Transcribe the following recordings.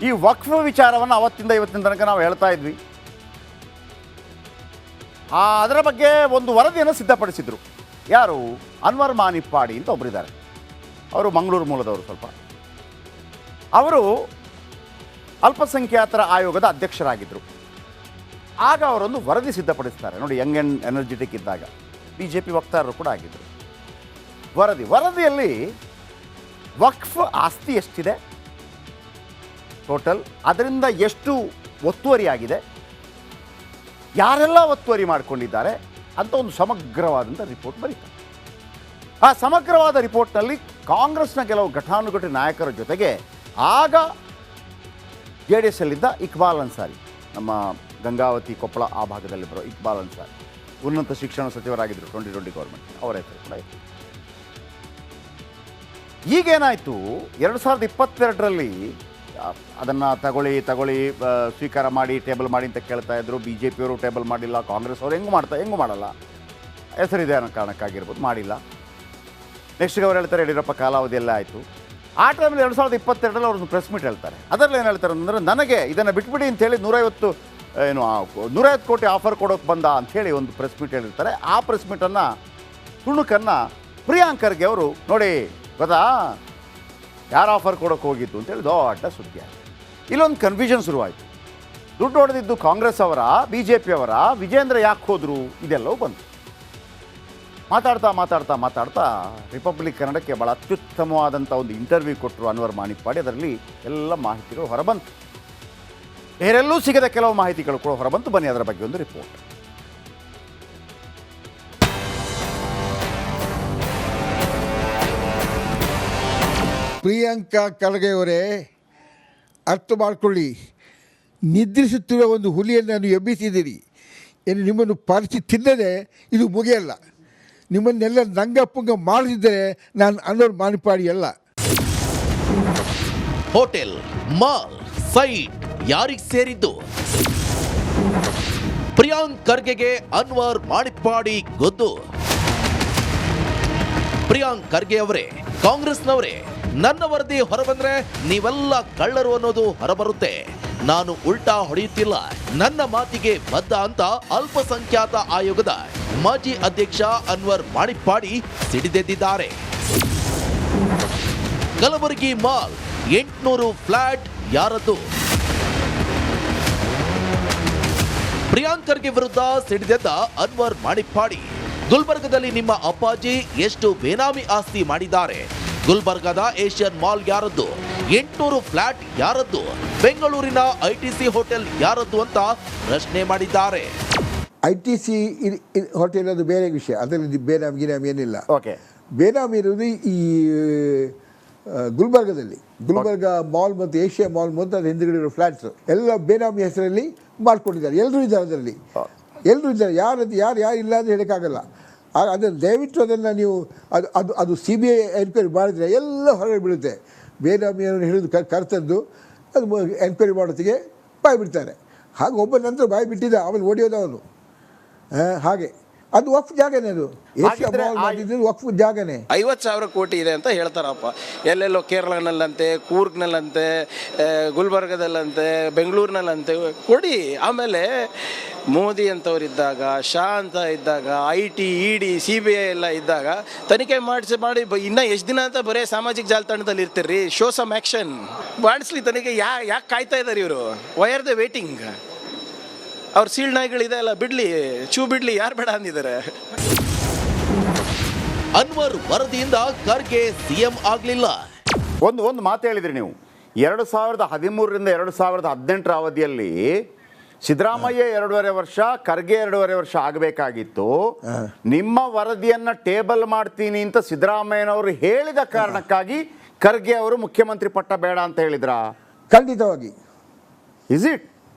ಈ ವಕ್ಫ್ ವಿಚಾರವನ್ನು ಅವತ್ತಿಂದ ಇವತ್ತಿನ ತನಕ ನಾವು ಹೇಳ್ತಾ ಇದ್ವಿ. ಅದರ ಬಗ್ಗೆ ಒಂದು ವರದಿಯನ್ನು ಸಿದ್ಧಪಡಿಸಿದರು. ಯಾರು? ಅನ್ವರ್ ಮಾನಿಪ್ಪಾಡಿ ಅಂತ ಒಬ್ಬರಿದ್ದಾರೆ. ಅವರು ಮಂಗಳೂರು ಮೂಲದವರು. ಸ್ವಲ್ಪ ಅವರು ಅಲ್ಪಸಂಖ್ಯಾತರ ಆಯೋಗದ ಅಧ್ಯಕ್ಷರಾಗಿದ್ದರು. ಆಗ ಅವರೊಂದು ವರದಿ ಸಿದ್ಧಪಡಿಸ್ತಾರೆ ನೋಡಿ. ಯಂಗ್ ಆ್ಯಂಡ್ ಎನರ್ಜೆಟಿಕ್ ಇದ್ದಾಗ BJP ವಕ್ತಾರರು ಕೂಡ ಆಗಿದ್ದರು. ವರದಿಯಲ್ಲಿ ವಕ್ಫ್ ಆಸ್ತಿ ಎಷ್ಟಿದೆ ಟೋಟಲ್, ಅದರಿಂದ ಎಷ್ಟು ಒತ್ತುವರಿ ಆಗಿದೆ, ಯಾರೆಲ್ಲ ಒತ್ತುವರಿ ಮಾಡಿಕೊಂಡಿದ್ದಾರೆ ಅಂತ ಒಂದು ಸಮಗ್ರವಾದಂಥ ರಿಪೋರ್ಟ್ ಬರೀತಾರೆ. ಆ ಸಮಗ್ರವಾದ ರಿಪೋರ್ಟ್ನಲ್ಲಿ ಕಾಂಗ್ರೆಸ್ನ ಕೆಲವು ಘಟಾನುಘಟಿ ನಾಯಕರ ಜೊತೆಗೆ ಆಗ JDS ಅಲ್ಲಿದ್ದ ಇಕ್ಬಾಲ್ ಅನ್ಸಾರಿ, ನಮ್ಮ ಗಂಗಾವತಿ ಕೊಪ್ಪಳ ಆ ಭಾಗದಲ್ಲಿ ಬರೋ ಇಕ್ಬಾಲ್ ಅನ್ಸಾರಿ, ಉನ್ನತ ಶಿಕ್ಷಣ ಸಚಿವರಾಗಿದ್ದರು 2020 ಗೌರ್ಮೆಂಟ್, ಅವರ ಹೆಸರು ಕೂಡ ಇತ್ತು. ಈಗೇನಾಯಿತು, 2022ರಲ್ಲಿ ಅದನ್ನು ತಗೊಳ್ಳಿ ಸ್ವೀಕಾರ ಮಾಡಿ ಟೇಬಲ್ ಮಾಡಿ ಅಂತ ಕೇಳ್ತಾ ಇದ್ರು. BJPಯವರು ಟೇಬಲ್ ಮಾಡಿಲ್ಲ, ಕಾಂಗ್ರೆಸ್ ಅವರು ಹೆಂಗೂ ಮಾಡಲ್ಲ, ಹೆಸರಿದೆ ಅನ್ನೋ ಕಾರಣಕ್ಕಾಗಿರ್ಬೋದು, ಮಾಡಿಲ್ಲ. ನೆಕ್ಸ್ಟ್ಗೆ ಅವ್ರು ಹೇಳ್ತಾರೆ ಯಡಿಯೂರಪ್ಪ ಕಾಲಾವಧಿ ಎಲ್ಲ ಆಯಿತು. ಆ ಟೈಮಲ್ಲಿ 2022ರಲ್ಲಿ ಅವ್ರದ್ದು ಪ್ರೆಸ್ ಮೀಟ್ ಹೇಳ್ತಾರೆ. ಅದರಲ್ಲಿ ಏನು ಹೇಳ್ತಾರೆ ಅಂದರೆ, ನನಗೆ ಇದನ್ನು ಬಿಟ್ಬಿಡಿ ಅಂತೇಳಿ 150 ಕೋಟಿ ಆಫರ್ ಕೊಡೋಕೆ ಬಂದ ಅಂಥೇಳಿ ಒಂದು ಪ್ರೆಸ್ ಮೀಟ್ ಹೇಳಿರ್ತಾರೆ. ಆ ಪ್ರೆಸ್ ಮೀಟನ್ನು ತುಣುಕನ್ನು ಪ್ರಿಯಾಂಕ್ ಖರ್ಗೆ ಅವರು ನೋಡಿ ಗೊತ್ತಾ ಯಾರು ಆಫರ್ ಕೊಡೋಕೆ ಹೋಗಿದ್ದು ಅಂತೇಳಿ ದೊಡ್ಡ ಸುದ್ದಿ ಆಯಿತು. ಇಲ್ಲೊಂದು ಕನ್ಫ್ಯೂಷನ್ ಶುರುವಾಯಿತು. ದುಡ್ಡು ಹೊಡೆದಿದ್ದು ಕಾಂಗ್ರೆಸ್ ಅವರ, BJPಯವರ, ವಿಜೇಂದ್ರ ಯಾಕೆ ಹೋದರು, ಇದೆಲ್ಲವೂ ಬಂತು. ಮಾತಾಡ್ತಾ ರಿಪಬ್ಲಿಕ್ ಕನ್ನಡಕ್ಕೆ ಭಾಳ ಅತ್ಯುತ್ತಮವಾದಂಥ ಒಂದು ಇಂಟರ್ವ್ಯೂ ಕೊಟ್ಟರು ಅನ್ವರ್ ಮಾನಿಪ್ಪಾಡಿ. ಅದರಲ್ಲಿ ಎಲ್ಲ ಮಾಹಿತಿಗಳು ಹೊರಬಂತು. ಬೇರೆಲ್ಲೂ ಸಿಗದ ಕೆಲವು ಮಾಹಿತಿಗಳು ಕೂಡ ಹೊರಬಂತು. ಬನ್ನಿ ಅದರ ಬಗ್ಗೆ ಒಂದು ರಿಪೋರ್ಟ್. ಪ್ರಿಯಾಂಕಾ ಖರ್ಗೆಯವರೇ, ಅರ್ಥ ಮಾಡಿಕೊಳ್ಳಿ, ನಿದ್ರಿಸುತ್ತಿರುವ ಒಂದು ಹುಲಿಯನ್ನು ನೀವು ಎಬ್ಬಿಸಿದ್ದೀರಿ. ಏನು ನಿಮ್ಮನ್ನು ಪರಿಚಿ ತಿನ್ನದೆ ಇದು ಮುಗಿಯಲ್ಲ. ನಿಮ್ಮನ್ನೆಲ್ಲ ನಂಗಪ್ಪಂಗ ಮಾಡಿಸಿದರೆ ನಾನು ಅನ್ವರ್ ಮಾನಿಪ್ಪಾಡಿ ಅಲ್ಲ. ಹೋಟೆಲ್, ಮಾಲ್, ಸೈಟ್ ಯಾರಿಗೆ ಸೇರಿದ್ದು? ಪ್ರಿಯಾಂಕ್ ಖರ್ಗೆಗೆ ಅನ್ವರ್ ಮಾನಿಪ್ಪಾಡಿ ಗೊತ್ತು. ಪ್ರಿಯಾಂಕ್ ಖರ್ಗೆ ಅವರೇ, ಕಾಂಗ್ರೆಸ್ನವರೇ, ನನ್ನ ವರದಿ ಹೊರಬಂದ್ರೆ ನೀವೆಲ್ಲ ಕಳ್ಳರು ಅನ್ನೋದು ಹೊರಬರುತ್ತೆ. ನಾನು ಉಲ್ಟಾ ಹೊಡೆಯುತ್ತಿಲ್ಲ, ನನ್ನ ಮಾತಿಗೆ ಬದ್ಧ ಅಂತ ಅಲ್ಪಸಂಖ್ಯಾತ ಆಯೋಗದ ಮಾಜಿ ಅಧ್ಯಕ್ಷ ಅನ್ವರ್ ಮಾನಿಪ್ಪಾಡಿ ಸಿಡಿದೆದ್ದಿದ್ದಾರೆ. ಕಲಬುರಗಿ ಮಾಲ್ 800 ಫ್ಲಾಟ್ ಯಾರದ್ದು? ಪ್ರಿಯಾಂಕ್ ಖರ್ಗೆ ವಿರುದ್ಧ ಸಿಡಿದೆದ್ದ ಅನ್ವರ್ ಮಾನಿಪ್ಪಾಡಿ, ಗುಲ್ಬರ್ಗದಲ್ಲಿ ನಿಮ್ಮ ಅಪ್ಪಾಜಿ ಎಷ್ಟು ಬೇನಾಮಿ ಆಸ್ತಿ ಮಾಡಿದ್ದಾರೆ? ಗುಲ್ಬರ್ಗದ ಏಷ್ಯನ್ ಮಾಲ್ ಯಾರದ್ದು? 800 ಫ್ಲಾಟ್ ಯಾರದ್ದು? ಬೆಂಗಳೂರಿನ ITC ಹೋಟೆಲ್ ಯಾರದ್ದು ಅಂತ ಪ್ರಶ್ನೆ ಮಾಡಿದ್ದಾರೆ. ITC ಹೋಟೆಲ್ ಅದು ಬೇರೆ ವಿಷಯ, ಅದರಲ್ಲಿ ಬೇನಾಮಿ ಏನಿಲ್ಲ. ಓಕೆ, ಬೇನಾಮಿ ಇರುವುದು ಈ ಗುಲ್ಬರ್ಗದಲ್ಲಿ. ಗುಲ್ಬರ್ಗ ಮಾಲ್ ಮತ್ತು ಏಷ್ಯಾ ಮಾಲ್ ಮತ್ತು ಅದು ಹಿಂದುಗಡೆ ಇರೋ ಫ್ಲ್ಯಾಟ್ಸ್ ಎಲ್ಲ ಬೇನಾಮಿ ಹೆಸರಲ್ಲಿ ಮಾಡಿಕೊಂಡಿದ್ದಾರೆ. ಎಲ್ಲರೂ ಇದ್ದಾರೆ ಅದರಲ್ಲಿ, ಎಲ್ಲರೂ ಇದ್ದಾರೆ. ಯಾರು ಇಲ್ಲ ಅಂತ ಹೇಳೋಕ್ಕಾಗಲ್ಲ. ಅದನ್ನು ದಯವಿಟ್ಟು ಅದನ್ನು ನೀವು ಅದು CBI ಎನ್ಕ್ವೈರಿ ಮಾಡಿದರೆ ಎಲ್ಲ ಹೊರಗೆ ಬೀಳುತ್ತೆ. ಬೇನಾಮಿಯನ್ನು ಹಿಡಿದು ಕರ್ತದ್ದು ಅದು ಎನ್ಕ್ವೈರಿ ಮಾಡೋತ್ತಿಗೆ ಬಾಯಿ ಬಿಡ್ತಾರೆ. ಹಾಗೆ ಒಬ್ಬ ನಂತರ ಬಾಯಿ ಬಿಟ್ಟಿದ್ದ, ಆಮೇಲೆ ಓಡಿಯೋದು ಅವನು. ಹಾಗೆ ಅದು ವಕ್ಫ್ ಜಾಗನೇ, ಅದು ಏಷ್ಯಾ ಮಾಲ್ ಮಾಡಿದ್ದು ವಕ್ಫ್ ಜಾಗನೇ. 50,000 ಕೋಟಿ ಇದೆ ಅಂತ ಹೇಳ್ತಾರಪ್ಪ. ಎಲ್ಲೆಲ್ಲೋ ಕೇರಳನಲ್ಲಂತೆ, ಕೂರ್ಗ್ನಲ್ಲಂತೆ, ಗುಲ್ಬರ್ಗದಲ್ಲಂತೆ, ಬೆಂಗಳೂರಿನಲ್ಲಂತೆ ಕೊಡಿ. ಆಮೇಲೆ ಮೋದಿ ಅಂತವರಿದ್ದಾಗ, ಶಾ ಅಂತ ಇದ್ದಾಗ, IT, ED, CBI ಎಲ್ಲ ಇದ್ದಾಗ ತನಿಖೆ ಮಾಡಿ ಇನ್ನೂ ಎಷ್ಟು ದಿನ ಅಂತ ಬರೀ ಸಾಮಾಜಿಕ ಜಾಲತಾಣದಲ್ಲಿ ಇರ್ತೀರಿ? ಶೋ ಸಮ್ ಆ್ಯಕ್ಷನ್ ಮಾಡಿಸ್ಲಿ ತನಿಖೆ. ಯಾಕೆ ಕಾಯ್ತಾ ಇದ್ದಾರೆ ಇವರು? Why are the waiting? ಅವ್ರ ಸೀಳ್ ನಾಯಿಗಳಿದೆ ಅಲ್ಲ, ಬಿಡ್ಲಿ, ಬಿಡ್ಲಿ, ಯಾರು ಬೇಡ ಅಂದಿದ್ದಾರೆ? ಅನ್ವರ್ ವರದಿಯಿಂದ ಖರ್ಗೆ CM ಆಗ್ಲಿಲ್ಲ. ಒಂದು ಮಾತು ಹೇಳಿದ್ರಿ ನೀವು. 2013ರಿಂದ 2018 ಅವಧಿಯಲ್ಲಿ ಸಿದ್ದರಾಮಯ್ಯ 2.5 ವರ್ಷ, ಖರ್ಗೆ 2.5 ವರ್ಷ ಆಗಬೇಕಾಗಿತ್ತು. ನಿಮ್ಮ ವರದಿಯನ್ನು ಟೇಬಲ್ ಮಾಡ್ತೀನಿ ಅಂತ ಸಿದ್ದರಾಮಯ್ಯನವರು ಹೇಳಿದ ಕಾರಣಕ್ಕಾಗಿ ಖರ್ಗೆ ಅವರು ಮುಖ್ಯಮಂತ್ರಿ ಪಟ್ಟ ಬೇಡ ಅಂತ ಹೇಳಿದ್ರಾ? ಖಂಡಿತವಾಗಿ. Is it?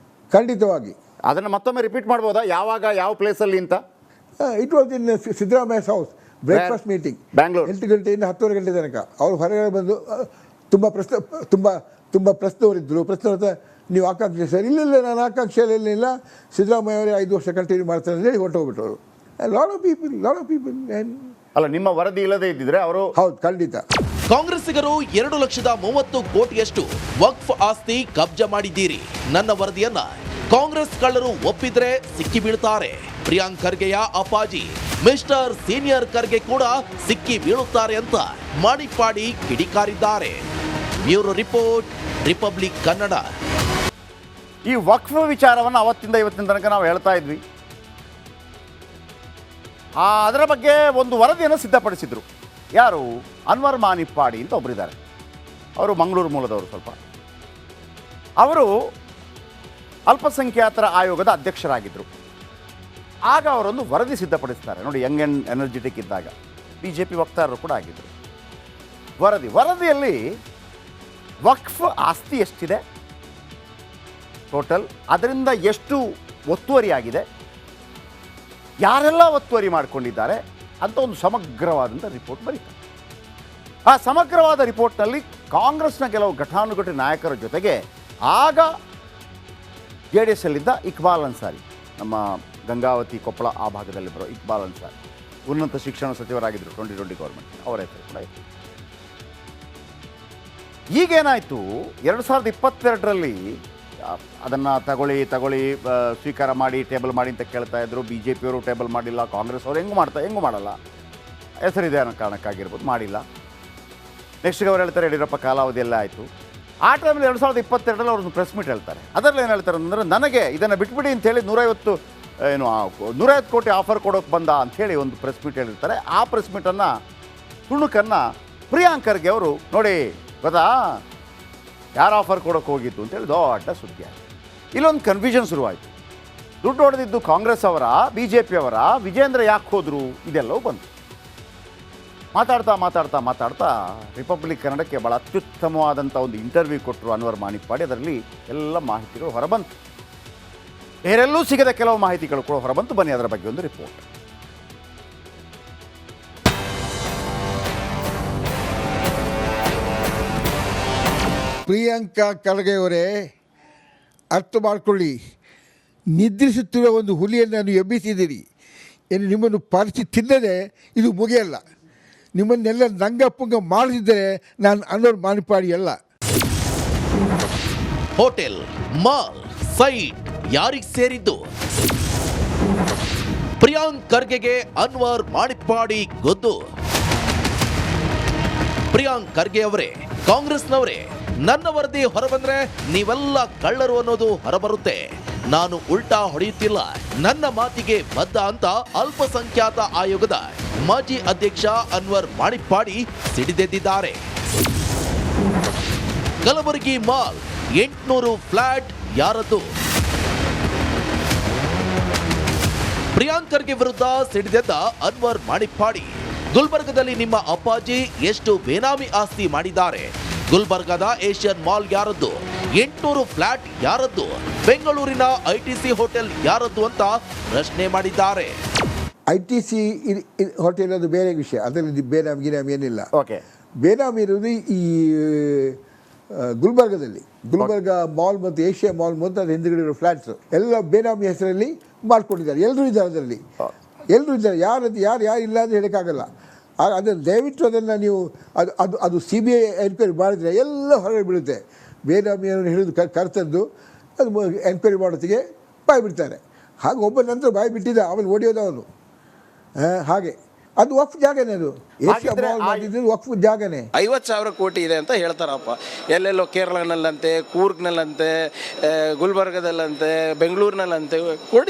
ಖಂಡಿತವಾಗಿ. ಅದನ್ನು ಮತ್ತೊಮ್ಮೆ ರಿಪೀಟ್ ಮಾಡ್ಬೋದಾ? ಯಾವಾಗ, ಯಾವ ಪ್ಲೇಸಲ್ಲಿ ಅಂತ? It was in Siddaramaiah's house, breakfast meeting, Bangalore. 8 ಗಂಟೆಯಿಂದ 10 ಗಂಟೆ ತನಕ. ಅವರು ಹೊರಗಡೆ ಬಂದು ತುಂಬ ಪ್ರಶ್ನವರಿದ್ದರು. ಪ್ರಶ್ನೆ ನೀವು ಆಕಾಂಕ್ಷೆ ಸರ್? ಇಲ್ಲ, ನಾನು ಆಕಾಂಕ್ಷೆಯಲ್ಲಿ ಇಲ್ಲ, ಸಿದ್ದರಾಮಯ್ಯ ಅವರೇ 5 ವರ್ಷ ಕಂಟಿನ್ಯೂ ಮಾಡ್ತಾರೆ ಅಂತ ಹೇಳಿ ಹೊರಟೋಗ್ಬಿಟ್ಟವರು. ಲಾಟ್ ಆಫ್ ಪೀಪಲ್ ಅಲ್ಲ, ನಿಮ್ಮ ವರದಿ ಇಲ್ಲದೆ ಇದ್ದಿದ್ರೆ ಅವರು. ಹೌದು, ಖಂಡಿತ. ಕಾಂಗ್ರೆಸ್ಸಿಗರು 2,30,00,000 ವಕ್ಫ್ ಆಸ್ತಿ ಕಬ್ಜಾ ಮಾಡಿದ್ದೀರಿ. ನನ್ನ ವರದಿಯನ್ನ ಕಾಂಗ್ರೆಸ್ ಕಳ್ಳರು ಒಪ್ಪಿದ್ರೆ ಸಿಕ್ಕಿ ಬೀಳ್ತಾರೆ. ಪ್ರಿಯಾಂಕ್ ಖರ್ಗೆಯ ಅಪ್ಪಾಜಿ ಮಿಸ್ಟರ್ ಸೀನಿಯರ್ ಖರ್ಗೆ ಕೂಡ ಸಿಕ್ಕಿ ಬೀಳುತ್ತಾರೆ ಅಂತ ಮಾಣಿಪ್ಪಾಡಿ ಕಿಡಿಕಾರಿದ್ದಾರೆ. Bureau report, republic Kannada. ಈ ವಕ್ಫ್ ವಿಚಾರವನ್ನು ಅವತ್ತಿಂದ ಇವತ್ತಿನ ತನಕ ನಾವು ಹೇಳ್ತಾ ಇದ್ವಿ. ಅದರ ಬಗ್ಗೆ ಒಂದು ವರದಿಯನ್ನು ಸಿದ್ಧಪಡಿಸಿದರು. ಯಾರು? ಅನ್ವರ್ ಮಾಣಿಪ್ಪಾಡಿ ಅಂತ ಒಬ್ಬರಿದ್ದಾರೆ. ಅವರು ಮಂಗಳೂರು ಮೂಲದವರು. ಸ್ವಲ್ಪ ಅವರು ಅಲ್ಪಸಂಖ್ಯಾತರ ಆಯೋಗದ ಅಧ್ಯಕ್ಷರಾಗಿದ್ದರು. ಆಗ ಅವರೊಂದು ವರದಿ ಸಿದ್ಧಪಡಿಸ್ತಾರೆ ನೋಡಿ. ಯಂಗ್ ಆ್ಯಂಡ್ ಎನರ್ಜೆಟಿಕ್ ಇದ್ದಾಗ BJP ವಕ್ತಾರರು ಕೂಡ ಆಗಿದ್ದರು. ವರದಿಯಲ್ಲಿ ವಕ್ಫ್ ಆಸ್ತಿ ಎಷ್ಟಿದೆ ಟೋಟಲ್, ಅದರಿಂದ ಎಷ್ಟು ಒತ್ತುವರಿ ಆಗಿದೆ, ಯಾರೆಲ್ಲ ಒತ್ತುವರಿ ಮಾಡಿಕೊಂಡಿದ್ದಾರೆ ಅಂತ ಒಂದು ಸಮಗ್ರವಾದಂಥ ರಿಪೋರ್ಟ್ ಬರೀತಾರೆ. ಆ ಸಮಗ್ರವಾದ ರಿಪೋರ್ಟ್ನಲ್ಲಿ ಕಾಂಗ್ರೆಸ್ನ ಕೆಲವು ಘಟಾನುಘಟಿ ನಾಯಕರ ಜೊತೆಗೆ ಆಗ JDS ಅಲ್ಲಿದ್ದ ಇಕ್ಬಾಲ್ ಅನ್ಸಾರಿ, ನಮ್ಮ ಗಂಗಾವತಿ ಕೊಪ್ಪಳ ಆ ಭಾಗದಲ್ಲಿ ಬರೋ ಇಕ್ಬಾಲ್ ಅನ್ಸಾರಿ, ಉನ್ನತ ಶಿಕ್ಷಣ ಸಚಿವರಾಗಿದ್ದರು 2020 ಗೌರ್ಮೆಂಟ್, ಅವರ ಹೆಸರು ಕೂಡ ಇತ್ತು. ಈಗೇನಾಯಿತು, 2022ರಲ್ಲಿ ಅದನ್ನು ತಗೊಳ್ಳಿ ಸ್ವೀಕಾರ ಮಾಡಿ ಟೇಬಲ್ ಮಾಡಿ ಅಂತ ಕೇಳ್ತಾ ಇದ್ರು. BJP ಅವರು ಟೇಬಲ್ ಮಾಡಿಲ್ಲ, ಕಾಂಗ್ರೆಸ್ ಅವರು ಹೆಂಗೂ ಮಾಡಲ್ಲ, ಹೆಸರಿದೆ ಅನ್ನೋ ಕಾರಣಕ್ಕಾಗಿರ್ಬೋದು, ಮಾಡಿಲ್ಲ. ನೆಕ್ಸ್ಟ್ಗೆ ಅವ್ರು ಹೇಳ್ತಾರೆ ಯಡಿಯೂರಪ್ಪ ಕಾಲಾವಧಿ ಎಲ್ಲ ಆಯಿತು. ಆ ಟೈಮಲ್ಲಿ 2022ರಲ್ಲಿ ಅವ್ರದ್ದು ಪ್ರೆಸ್ ಮೀಟ್ ಹೇಳ್ತಾರೆ. ಅದರಲ್ಲಿ ಏನು ಹೇಳ್ತಾರೆ ಅಂದರೆ, ನನಗೆ ಇದನ್ನು ಬಿಟ್ಬಿಡಿ ಅಂತೇಳಿ 150 ಕೋಟಿ ಆಫರ್ ಕೊಡೋಕೆ ಬಂದ ಅಂಥೇಳಿ ಒಂದು ಪ್ರೆಸ್ ಮೀಟ್ ಹೇಳಿರ್ತಾರೆ. ಆ ಪ್ರೆಸ್ ಮೀಟನ್ನು ತುಣುಕನ್ನು ಪ್ರಿಯಾಂಕ್ ಖರ್ಗೆ ಅವರು ನೋಡಿ ಗೊತ್ತಾ ಯಾರು ಆಫರ್ ಕೊಡೋಕೆ ಹೋಗಿದ್ದು ಅಂತೇಳಿ ದೊಡ್ಡ ಸುದ್ದಿ ಆಯಿತು. ಇಲ್ಲೊಂದು ಕನ್ಫ್ಯೂಷನ್ ಶುರುವಾಯಿತು. ದುಡ್ಡು ಹೊಡೆದಿದ್ದು ಕಾಂಗ್ರೆಸ್ ಅವರ, BJP ಅವರ, ವಿಜೇಂದ್ರ ಯಾಕೆ ಹೋದರು, ಇದೆಲ್ಲವೂ ಬಂತು. ಮಾತಾಡ್ತಾ ರಿಪಬ್ಲಿಕ್ ಕನ್ನಡಕ್ಕೆ ಭಾಳ ಅತ್ಯುತ್ತಮವಾದಂಥ ಒಂದು ಇಂಟರ್ವ್ಯೂ ಕೊಟ್ಟರು ಅನ್ವರ್ ಮಾಣಿಪ್ಪಾಡಿ. ಅದರಲ್ಲಿ ಎಲ್ಲ ಮಾಹಿತಿಗಳು ಹೊರಬಂತು. ಬೇರೆಲ್ಲೂ ಸಿಗದ ಕೆಲವು ಮಾಹಿತಿಗಳು ಕೂಡ ಹೊರಬಂತು. ಬನ್ನಿ ಅದರ ಬಗ್ಗೆ ಒಂದು ರಿಪೋರ್ಟ್. ಪ್ರಿಯಾಂಕಾ ಖರ್ಗೆಯವರೇ, ಅರ್ಥ ಮಾಡಿಕೊಳ್ಳಿ, ನಿದ್ರಿಸುತ್ತಿರುವ ಒಂದು ಹುಲಿಯನ್ನು ನೀವು ಎಬ್ಬಿಸಿದ್ದೀರಿ. ಏನು ನಿಮ್ಮನ್ನು ಪರಿಚಿ ತಿನ್ನದೆ ಇದು ಮುಗಿಯಲ್ಲ. ನಿಮ್ಮನ್ನೆಲ್ಲ ನಂಗಪ್ಪಂಗ ಮಾಡದಿದ್ದರೆ ನಾನು ಅನ್ವರ್ ಮಾಣಿಪ್ಪಾಡಿ ಅಲ್ಲ. ಹೋಟೆಲ್, ಮಾಲ್, ಸೈಟ್ ಯಾರಿಗೆ ಸೇರಿದ್ದು? ಪ್ರಿಯಾಂಕ್ ಖರ್ಗೆಗೆ ಅನ್ವರ್ ಮಾಣಿಪ್ಪಾಡಿ ಗೊತ್ತು. ಪ್ರಿಯಾಂಕ್ ಖರ್ಗೆ ಅವರೇ, ಕಾಂಗ್ರೆಸ್ನವರೇ, ನನ್ನ ವರದಿ ಹೊರಬಂದ್ರೆ ನೀವೆಲ್ಲ ಕಳ್ಳರು ಅನ್ನೋದು ಹೊರಬರುತ್ತೆ. ನಾನು ಉಲ್ಟಾ ಹೊಡೆಯುತ್ತಿಲ್ಲ, ನನ್ನ ಮಾತಿಗೆ ಬದ್ಧ ಅಂತ ಅಲ್ಪಸಂಖ್ಯಾತ ಆಯೋಗದ ಮಾಜಿ ಅಧ್ಯಕ್ಷ ಅನ್ವರ್ ಮಾಣಿಪ್ಪಾಡಿ ಸಿಡಿದೆದ್ದಿದ್ದಾರೆ. ಕಲಬುರಗಿ ಮಾಲ್ 800 ಫ್ಲಾಟ್ ಯಾರದ್ದು? ಪ್ರಿಯಾಂಕ್ ಖರ್ಗೆ ವಿರುದ್ಧ ಸಿಡಿದೆದ್ದ ಅನ್ವರ್ ಮಾಣಿಪ್ಪಾಡಿ, ಗುಲ್ಬರ್ಗದಲ್ಲಿ ನಿಮ್ಮ ಅಪ್ಪಾಜಿ ಎಷ್ಟು ಬೇನಾಮಿ ಆಸ್ತಿ ಮಾಡಿದ್ದಾರೆ? ಗುಲ್ಬರ್ಗದ ಏಷ್ಯನ್ ಮಾಲ್ ಯಾರದ್ದು? 800 ಫ್ಲಾಟ್ ಯಾರದ್ದು? ಬೆಂಗಳೂರಿನ ITC ಹೋಟೆಲ್ ಯಾರದ್ದು ಅಂತ ಪ್ರಶ್ನೆ ಮಾಡಿದ್ದಾರೆ. ITC ಹೋಟೆಲ್ ಅದು ಬೇರೆ ವಿಷಯ, ಅದರಲ್ಲಿ ಬೇನಾಮಿ ಏನಿಲ್ಲ. ಓಕೆ, ಬೇನಾಮಿ ಇರುವುದು ಈ ಗುಲ್ಬರ್ಗದಲ್ಲಿ, ಗುಲ್ಬರ್ಗ ಮಾಲ್ ಮತ್ತು ಏಷ್ಯಾ ಮಾಲ್ ಮತ್ತು ಅದು ಹಿಂದುಗಡೆ ಇರೋ ಫ್ಲ್ಯಾಟ್ಸ್ ಎಲ್ಲ ಬೇನಾಮಿ ಹೆಸರಲ್ಲಿ ಮಾಡಿಕೊಂಡಿದ್ದಾರೆ. ಎಲ್ಲರೂ ಇದ್ದಾರೆ ಅದರಲ್ಲಿ, ಎಲ್ಲರೂ ಇದ್ದಾರೆ. ಯಾರು ಇಲ್ಲ ಅಂತ ಹೇಳೋಕ್ಕಾಗಲ್ಲ. ಅದನ್ನು ದಯವಿಟ್ಟು ಅದನ್ನು ನೀವು ಅದು CBI ಎನ್ಕ್ವೈರಿ ಮಾಡಿದರೆ ಎಲ್ಲ ಹೊರಗೆ ಬೀಳುತ್ತೆ. ಬೇನಾಮಿಯನ್ನು ಹಿಡಿದು ಕರ್ತದ್ದು ಅದು ಎನ್ಕ್ವೈರಿ ಮಾಡೋತ್ತಿಗೆ ಬಾಯಿ ಬಿಡ್ತಾರೆ. ಹಾಗೆ ಒಬ್ಬ ನಂತರ ಬಾಯಿ ಬಿಟ್ಟಿದ್ದ, ಆಮೇಲೆ ಓಡಿಯೋದು ಅವನು. ಹಾಗೆ ಅದು ವಕ್ಫ್ ಜಾಗನೇ, ಅದು ಏಷ್ಯಾ ಮಾಲ್ ಮಾಡಿದ್ದು ವಕ್ಫ್ ಜಾಗನೇ. 50,000 ಕೋಟಿ ಇದೆ ಅಂತ ಹೇಳ್ತಾರಪ್ಪ. ಎಲ್ಲೆಲ್ಲೋ ಕೇರಳನಲ್ಲಂತೆ, ಕೂರ್ಗ್ನಲ್ಲಂತೆ, ಗುಲ್ಬರ್ಗದಲ್ಲಂತೆ, ಬೆಂಗಳೂರಿನಲ್ಲಂತೆ ಕೊಡಿ.